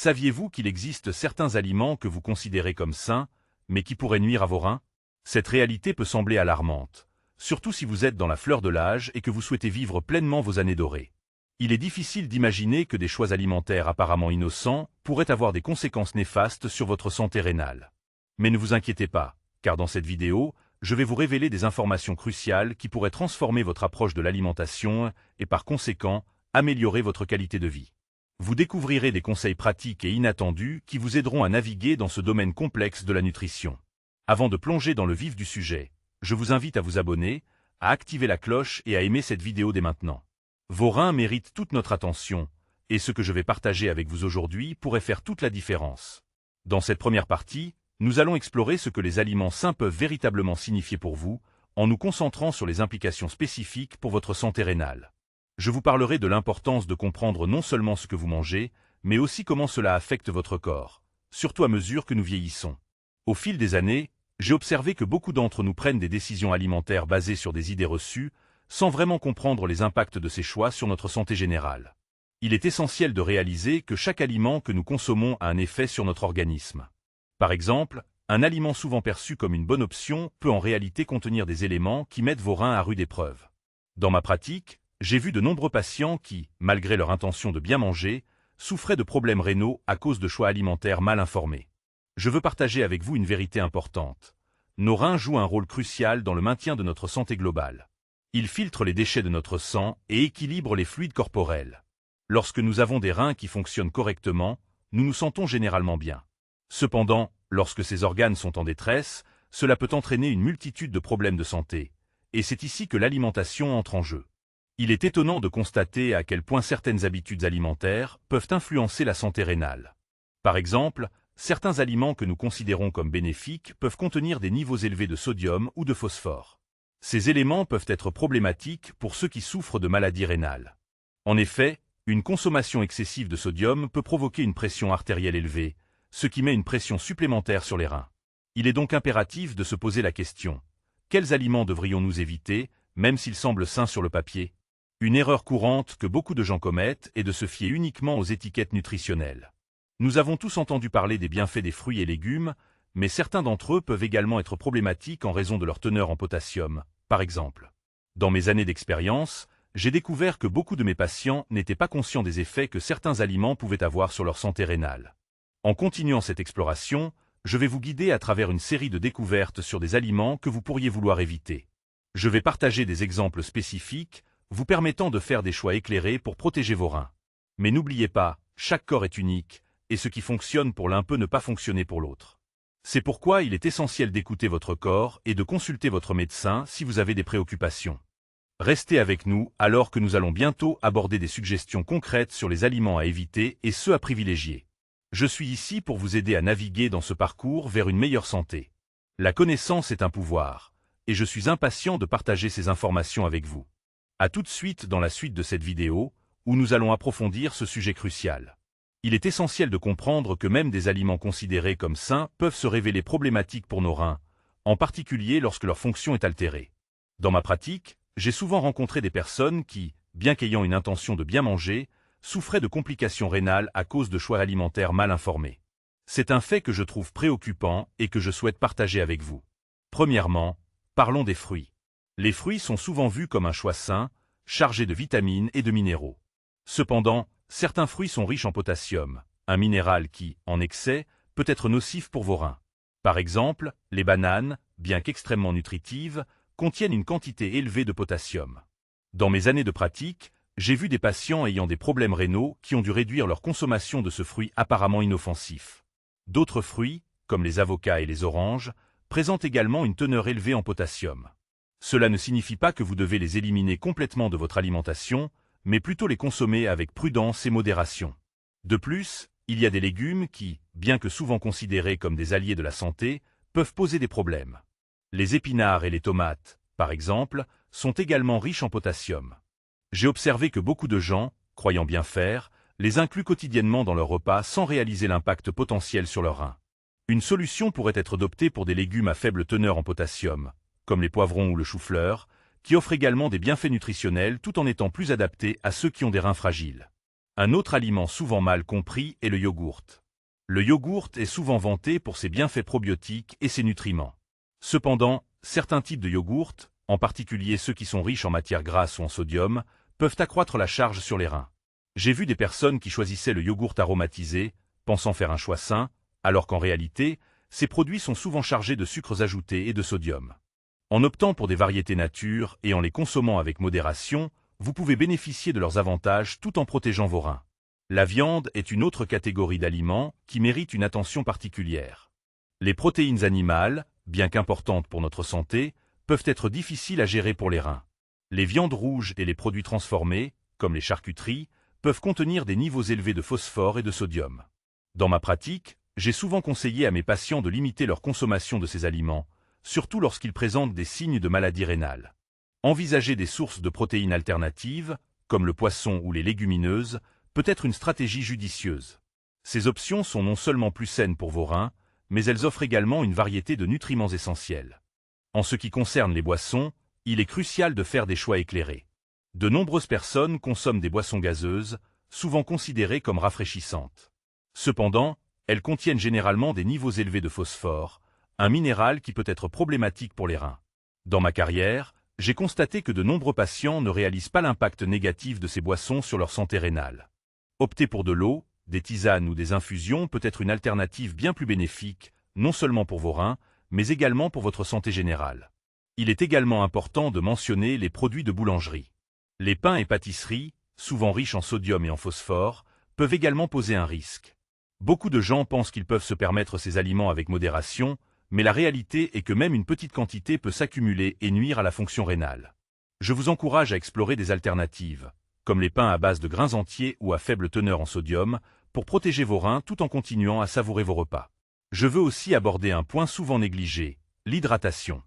Saviez-vous qu'il existe certains aliments que vous considérez comme sains, mais qui pourraient nuire à vos reins? Cette réalité peut sembler alarmante, surtout si vous êtes dans la fleur de l'âge et que vous souhaitez vivre pleinement vos années dorées. Il est difficile d'imaginer que des choix alimentaires apparemment innocents pourraient avoir des conséquences néfastes sur votre santé rénale. Mais ne vous inquiétez pas, car dans cette vidéo, je vais vous révéler des informations cruciales qui pourraient transformer votre approche de l'alimentation et par conséquent, améliorer votre qualité de vie. Vous découvrirez des conseils pratiques et inattendus qui vous aideront à naviguer dans ce domaine complexe de la nutrition. Avant de plonger dans le vif du sujet, je vous invite à vous abonner, à activer la cloche et à aimer cette vidéo dès maintenant. Vos reins méritent toute notre attention, et ce que je vais partager avec vous aujourd'hui pourrait faire toute la différence. Dans cette première partie, nous allons explorer ce que les aliments sains peuvent véritablement signifier pour vous, en nous concentrant sur les implications spécifiques pour votre santé rénale. Je vous parlerai de l'importance de comprendre non seulement ce que vous mangez, mais aussi comment cela affecte votre corps, surtout à mesure que nous vieillissons. Au fil des années, j'ai observé que beaucoup d'entre nous prennent des décisions alimentaires basées sur des idées reçues, sans vraiment comprendre les impacts de ces choix sur notre santé générale. Il est essentiel de réaliser que chaque aliment que nous consommons a un effet sur notre organisme. Par exemple, un aliment souvent perçu comme une bonne option peut en réalité contenir des éléments qui mettent vos reins à rude épreuve. Dans ma pratique, j'ai vu de nombreux patients qui, malgré leur intention de bien manger, souffraient de problèmes rénaux à cause de choix alimentaires mal informés. Je veux partager avec vous une vérité importante. Nos reins jouent un rôle crucial dans le maintien de notre santé globale. Ils filtrent les déchets de notre sang et équilibrent les fluides corporels. Lorsque nous avons des reins qui fonctionnent correctement, nous nous sentons généralement bien. Cependant, lorsque ces organes sont en détresse, cela peut entraîner une multitude de problèmes de santé, et c'est ici que l'alimentation entre en jeu. Il est étonnant de constater à quel point certaines habitudes alimentaires peuvent influencer la santé rénale. Par exemple, certains aliments que nous considérons comme bénéfiques peuvent contenir des niveaux élevés de sodium ou de phosphore. Ces éléments peuvent être problématiques pour ceux qui souffrent de maladies rénales. En effet, une consommation excessive de sodium peut provoquer une pression artérielle élevée, ce qui met une pression supplémentaire sur les reins. Il est donc impératif de se poser la question: quels aliments devrions-nous éviter, même s'ils semblent sains sur le papier? Une erreur courante que beaucoup de gens commettent est de se fier uniquement aux étiquettes nutritionnelles. Nous avons tous entendu parler des bienfaits des fruits et légumes, mais certains d'entre eux peuvent également être problématiques en raison de leur teneur en potassium, par exemple. Dans mes années d'expérience, j'ai découvert que beaucoup de mes patients n'étaient pas conscients des effets que certains aliments pouvaient avoir sur leur santé rénale. En continuant cette exploration, je vais vous guider à travers une série de découvertes sur des aliments que vous pourriez vouloir éviter. Je vais partager des exemples spécifiques, vous permettant de faire des choix éclairés pour protéger vos reins. Mais n'oubliez pas, chaque corps est unique, et ce qui fonctionne pour l'un peut ne pas fonctionner pour l'autre. C'est pourquoi il est essentiel d'écouter votre corps et de consulter votre médecin si vous avez des préoccupations. Restez avec nous alors que nous allons bientôt aborder des suggestions concrètes sur les aliments à éviter et ceux à privilégier. Je suis ici pour vous aider à naviguer dans ce parcours vers une meilleure santé. La connaissance est un pouvoir, et je suis impatient de partager ces informations avec vous. À tout de suite dans la suite de cette vidéo, où nous allons approfondir ce sujet crucial. Il est essentiel de comprendre que même des aliments considérés comme sains peuvent se révéler problématiques pour nos reins, en particulier lorsque leur fonction est altérée. Dans ma pratique, j'ai souvent rencontré des personnes qui, bien qu'ayant une intention de bien manger, souffraient de complications rénales à cause de choix alimentaires mal informés. C'est un fait que je trouve préoccupant et que je souhaite partager avec vous. Premièrement, parlons des fruits. Les fruits sont souvent vus comme un choix sain, chargé de vitamines et de minéraux. Cependant, certains fruits sont riches en potassium, un minéral qui, en excès, peut être nocif pour vos reins. Par exemple, les bananes, bien qu'extrêmement nutritives, contiennent une quantité élevée de potassium. Dans mes années de pratique, j'ai vu des patients ayant des problèmes rénaux qui ont dû réduire leur consommation de ce fruit apparemment inoffensif. D'autres fruits, comme les avocats et les oranges, présentent également une teneur élevée en potassium. Cela ne signifie pas que vous devez les éliminer complètement de votre alimentation, mais plutôt les consommer avec prudence et modération. De plus, il y a des légumes qui, bien que souvent considérés comme des alliés de la santé, peuvent poser des problèmes. Les épinards et les tomates, par exemple, sont également riches en potassium. J'ai observé que beaucoup de gens, croyant bien faire, les incluent quotidiennement dans leurs repas sans réaliser l'impact potentiel sur leurs reins. Une solution pourrait être d'opter pour des légumes à faible teneur en potassium, comme les poivrons ou le chou-fleur, qui offrent également des bienfaits nutritionnels tout en étant plus adaptés à ceux qui ont des reins fragiles. Un autre aliment souvent mal compris est le yogourt. Le yogourt est souvent vanté pour ses bienfaits probiotiques et ses nutriments. Cependant, certains types de yogourt, en particulier ceux qui sont riches en matières grasses ou en sodium, peuvent accroître la charge sur les reins. J'ai vu des personnes qui choisissaient le yogourt aromatisé, pensant faire un choix sain, alors qu'en réalité, ces produits sont souvent chargés de sucres ajoutés et de sodium. En optant pour des variétés nature et en les consommant avec modération, vous pouvez bénéficier de leurs avantages tout en protégeant vos reins. La viande est une autre catégorie d'aliments qui mérite une attention particulière. Les protéines animales, bien qu'importantes pour notre santé, peuvent être difficiles à gérer pour les reins. Les viandes rouges et les produits transformés, comme les charcuteries, peuvent contenir des niveaux élevés de phosphore et de sodium. Dans ma pratique, j'ai souvent conseillé à mes patients de limiter leur consommation de ces aliments, surtout lorsqu'ils présentent des signes de maladie rénale. Envisager des sources de protéines alternatives, comme le poisson ou les légumineuses, peut être une stratégie judicieuse. Ces options sont non seulement plus saines pour vos reins, mais elles offrent également une variété de nutriments essentiels. En ce qui concerne les boissons, il est crucial de faire des choix éclairés. De nombreuses personnes consomment des boissons gazeuses, souvent considérées comme rafraîchissantes. Cependant, elles contiennent généralement des niveaux élevés de phosphore, un minéral qui peut être problématique pour les reins. Dans ma carrière, j'ai constaté que de nombreux patients ne réalisent pas l'impact négatif de ces boissons sur leur santé rénale. Opter pour de l'eau, des tisanes ou des infusions peut être une alternative bien plus bénéfique, non seulement pour vos reins, mais également pour votre santé générale. Il est également important de mentionner les produits de boulangerie. Les pains et pâtisseries, souvent riches en sodium et en phosphore, peuvent également poser un risque. Beaucoup de gens pensent qu'ils peuvent se permettre ces aliments avec modération, mais la réalité est que même une petite quantité peut s'accumuler et nuire à la fonction rénale. Je vous encourage à explorer des alternatives, comme les pains à base de grains entiers ou à faible teneur en sodium, pour protéger vos reins tout en continuant à savourer vos repas. Je veux aussi aborder un point souvent négligé, l'hydratation.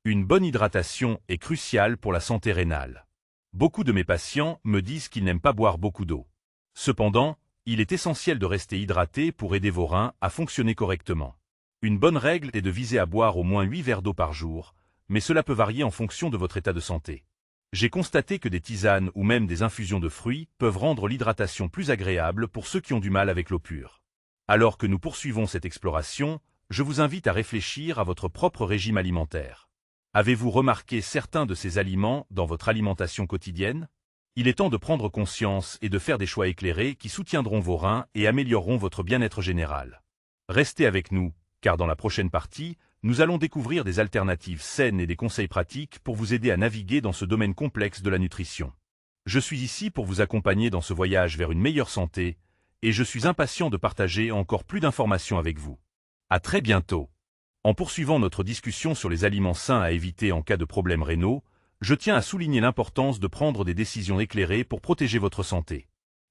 Une bonne hydratation est cruciale pour la santé rénale. Beaucoup de mes patients me disent qu'ils n'aiment pas boire beaucoup d'eau. Cependant, il est essentiel de rester hydraté pour aider vos reins à fonctionner correctement. Une bonne règle est de viser à boire au moins 8 verres d'eau par jour, mais cela peut varier en fonction de votre état de santé. J'ai constaté que des tisanes ou même des infusions de fruits peuvent rendre l'hydratation plus agréable pour ceux qui ont du mal avec l'eau pure. Alors que nous poursuivons cette exploration, je vous invite à réfléchir à votre propre régime alimentaire. Avez-vous remarqué certains de ces aliments dans votre alimentation quotidienne? Il est temps de prendre conscience et de faire des choix éclairés qui soutiendront vos reins et amélioreront votre bien-être général. Restez avec nous, car dans la prochaine partie, nous allons découvrir des alternatives saines et des conseils pratiques pour vous aider à naviguer dans ce domaine complexe de la nutrition. Je suis ici pour vous accompagner dans ce voyage vers une meilleure santé, et je suis impatient de partager encore plus d'informations avec vous. À très bientôt. En poursuivant notre discussion sur les aliments sains à éviter en cas de problèmes rénaux, je tiens à souligner l'importance de prendre des décisions éclairées pour protéger votre santé.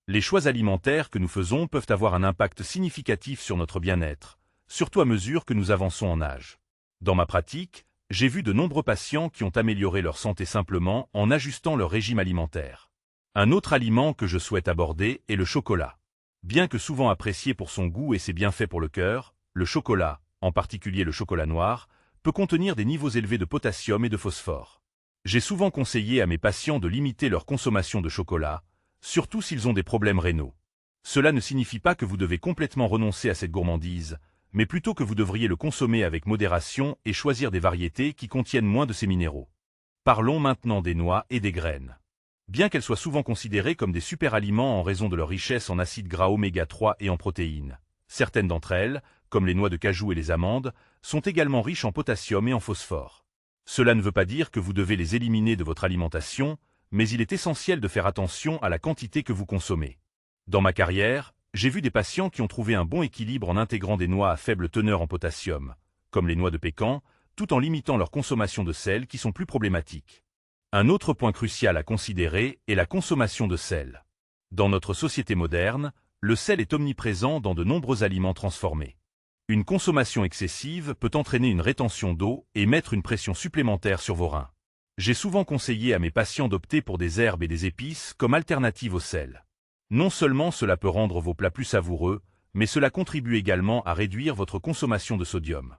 Les choix alimentaires que nous faisons peuvent avoir un impact significatif sur notre bien-être, surtout à mesure que nous avançons en âge. Dans ma pratique, j'ai vu de nombreux patients qui ont amélioré leur santé simplement en ajustant leur régime alimentaire. Un autre aliment que je souhaite aborder est le chocolat. Bien que souvent apprécié pour son goût et ses bienfaits pour le cœur, le chocolat, en particulier le chocolat noir, peut contenir des niveaux élevés de potassium et de phosphore. J'ai souvent conseillé à mes patients de limiter leur consommation de chocolat, surtout s'ils ont des problèmes rénaux. Cela ne signifie pas que vous devez complètement renoncer à cette gourmandise, mais plutôt que vous devriez le consommer avec modération et choisir des variétés qui contiennent moins de ces minéraux. Parlons maintenant des noix et des graines. Bien qu'elles soient souvent considérées comme des super-aliments en raison de leur richesse en acides gras oméga 3 et en protéines, certaines d'entre elles, comme les noix de cajou et les amandes, sont également riches en potassium et en phosphore. Cela ne veut pas dire que vous devez les éliminer de votre alimentation, mais il est essentiel de faire attention à la quantité que vous consommez. Dans ma carrière, j'ai vu des patients qui ont trouvé un bon équilibre en intégrant des noix à faible teneur en potassium, comme les noix de pécan, tout en limitant leur consommation de sel qui sont plus problématiques. Un autre point crucial à considérer est la consommation de sel. Dans notre société moderne, le sel est omniprésent dans de nombreux aliments transformés. Une consommation excessive peut entraîner une rétention d'eau et mettre une pression supplémentaire sur vos reins. J'ai souvent conseillé à mes patients d'opter pour des herbes et des épices comme alternative au sel. Non seulement cela peut rendre vos plats plus savoureux, mais cela contribue également à réduire votre consommation de sodium.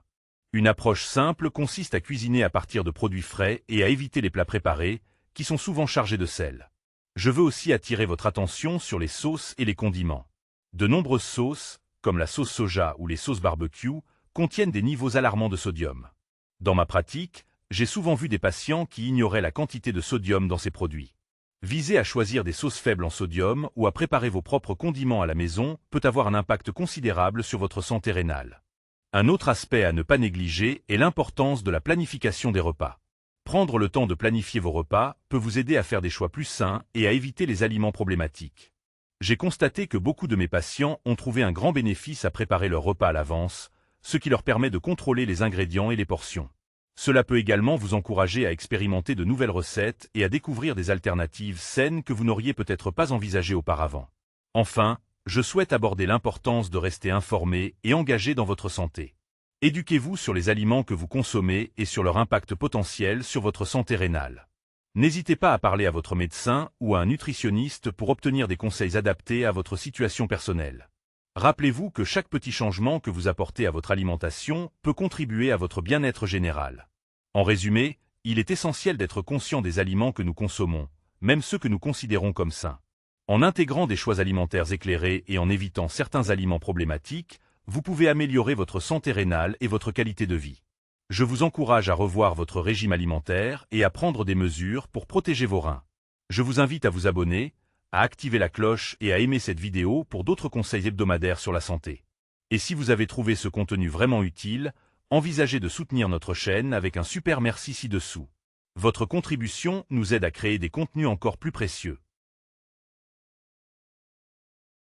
Une approche simple consiste à cuisiner à partir de produits frais et à éviter les plats préparés, qui sont souvent chargés de sel. Je veux aussi attirer votre attention sur les sauces et les condiments. De nombreuses sauces, comme la sauce soja ou les sauces barbecue, contiennent des niveaux alarmants de sodium. Dans ma pratique, j'ai souvent vu des patients qui ignoraient la quantité de sodium dans ces produits. Viser à choisir des sauces faibles en sodium ou à préparer vos propres condiments à la maison peut avoir un impact considérable sur votre santé rénale. Un autre aspect à ne pas négliger est l'importance de la planification des repas. Prendre le temps de planifier vos repas peut vous aider à faire des choix plus sains et à éviter les aliments problématiques. J'ai constaté que beaucoup de mes patients ont trouvé un grand bénéfice à préparer leur repas à l'avance, ce qui leur permet de contrôler les ingrédients et les portions. Cela peut également vous encourager à expérimenter de nouvelles recettes et à découvrir des alternatives saines que vous n'auriez peut-être pas envisagées auparavant. Enfin, je souhaite aborder l'importance de rester informé et engagé dans votre santé. Éduquez-vous sur les aliments que vous consommez et sur leur impact potentiel sur votre santé rénale. N'hésitez pas à parler à votre médecin ou à un nutritionniste pour obtenir des conseils adaptés à votre situation personnelle. Rappelez-vous que chaque petit changement que vous apportez à votre alimentation peut contribuer à votre bien-être général. En résumé, il est essentiel d'être conscient des aliments que nous consommons, même ceux que nous considérons comme sains. En intégrant des choix alimentaires éclairés et en évitant certains aliments problématiques, vous pouvez améliorer votre santé rénale et votre qualité de vie. Je vous encourage à revoir votre régime alimentaire et à prendre des mesures pour protéger vos reins. Je vous invite à vous abonner, à activer la cloche et à aimer cette vidéo pour d'autres conseils hebdomadaires sur la santé. Et si vous avez trouvé ce contenu vraiment utile, envisagez de soutenir notre chaîne avec un super merci ci-dessous. Votre contribution nous aide à créer des contenus encore plus précieux.